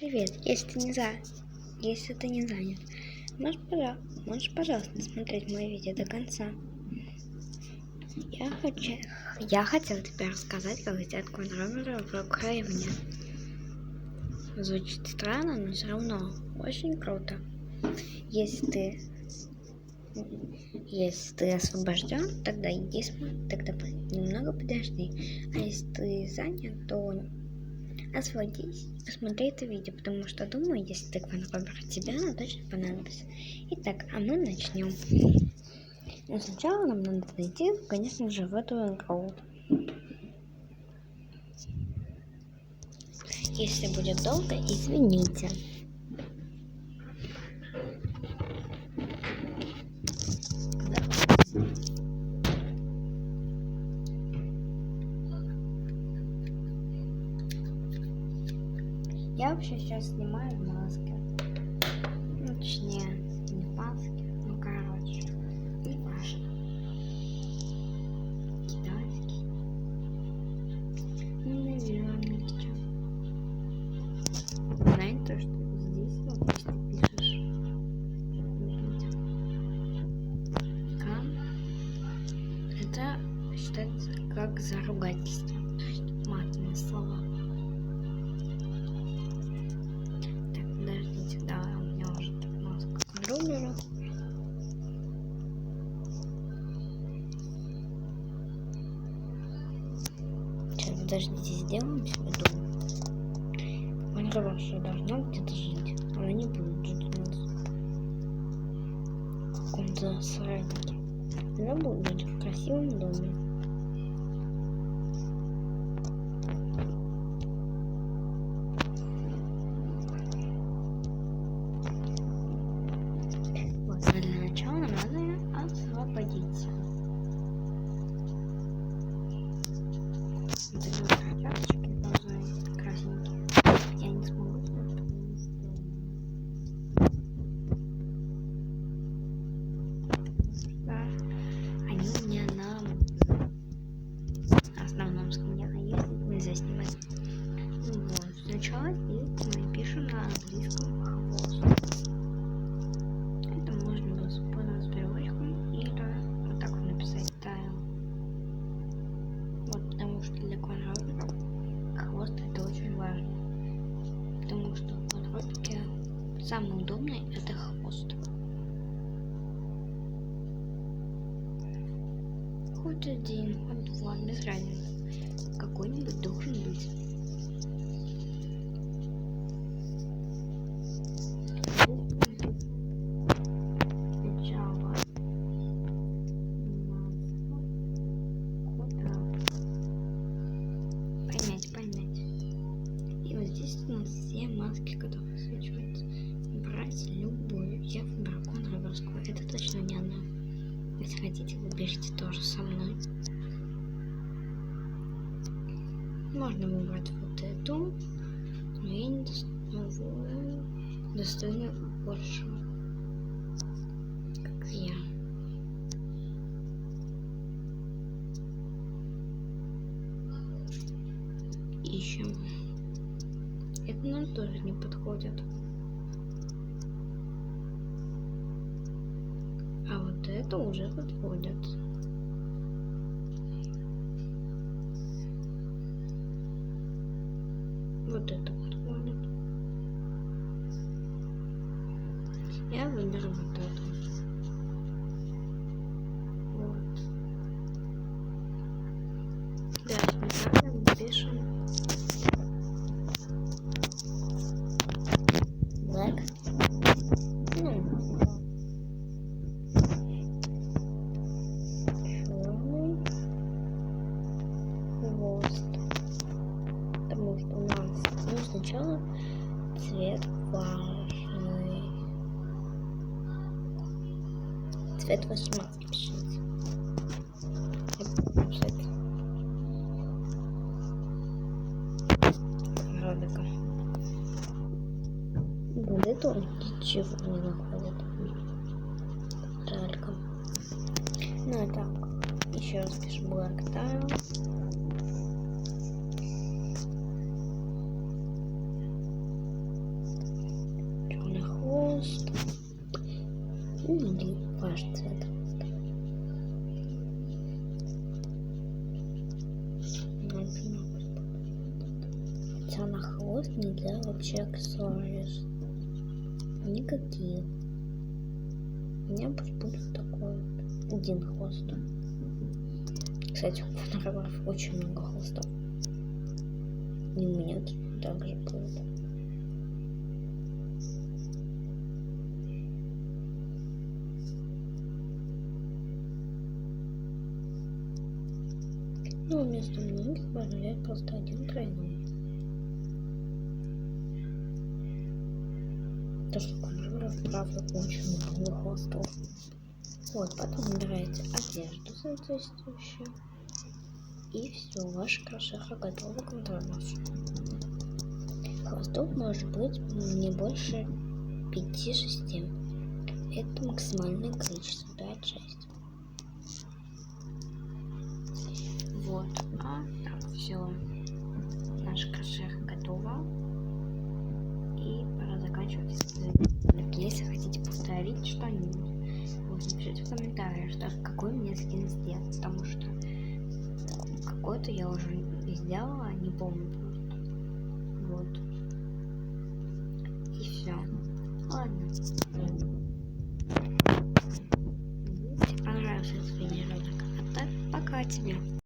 Привет, если ты не занят, можешь, пожалуйста, смотреть мое видео до конца. Я хотел тебе рассказать, как сделать контроллер в Украине. Звучит странно, но все равно очень круто. Если ты освобожден, тогда немного подожди. А если ты занят, то освободись и посмотри это видео, потому что, думаю, если ты контроллер, тебе она точно понадобится. Итак, а мы начнем. Но сначала нам надо зайти, конечно же, в эту игру. Если будет долго, извините. Я вообще сейчас снимаю в маске. Ну, точнее, не в маске, ну, короче, не важно. Китайский. Наверное, что. Знаете, что здесь вот, если ты пишешь, это считается как заругательство, то есть матные слова. Так, подождите, да, у меня уже маска контроллера. Сейчас, подождите, сделаем себе дом. Контроллер все должно где-то жить, она не будет жить у нас в каком-то сарайнике. Она будет жить в красивом доме. Вот, для начала нам надо освободиться. Вот эти вот карточки должны красненькие. Я не смогу сделать, потому что они у меня на основном скрине, а если нельзя снимать. Вот, сначала здесь мы пишем на английском хвост. Это можно использовать переводчиком или вот так вот написать тайл. Вот, потому что для контроллера хвост это очень важно. Потому что в контроллере самый удобный это хвост. Хоть один, хоть два, без разницы. Какой-нибудь должен быть. Сначала понять. И вот здесь у нас все маски, которые высвечиваются. Брать любую. Я выбрал контроллерскую. Это точно не она. Если хотите, выберите тоже со мной. Можно выбрать вот эту, но я не достаю больше, как я. Ищем. Это нам тоже не подходит. А вот это уже подходит. Вот это подходит. Я выберу вот эту. Вот. Дальше мы пишем black. Черный хвост. Потому что у нас сначала цвет важный. Цвет вашей маски пишите. Я буду писать кролика. Вот это он ничего не находит. Жалько. Ну и так, еще раз пишу black tile. наш цвет. Хотя на хвост нельзя вообще аксессуарис. Никакие. У меня пусть будет такой вот один хвост. Кстати, у фотографов очень много хвостов. И у меня также будет. Ну, вместо многих возьмем просто один тройной. То, что конжура, правда, очень много хвостов. Вот, потом выбираете одежду соответствующую. И все, ваша крашеха готова к контролю. Хвостов может быть не больше 5-6. Это максимальное количество, 5-6. Вот, так, все. Наша крашеха готова. И пора заканчивать. Если хотите повторить что-нибудь, вы напишите в комментариях, что какой мне скин сделать, потому что какой-то я уже сделала, не помню просто. Вот. И все. Ладно. Если понравился этот видеоролик, а так пока тебе.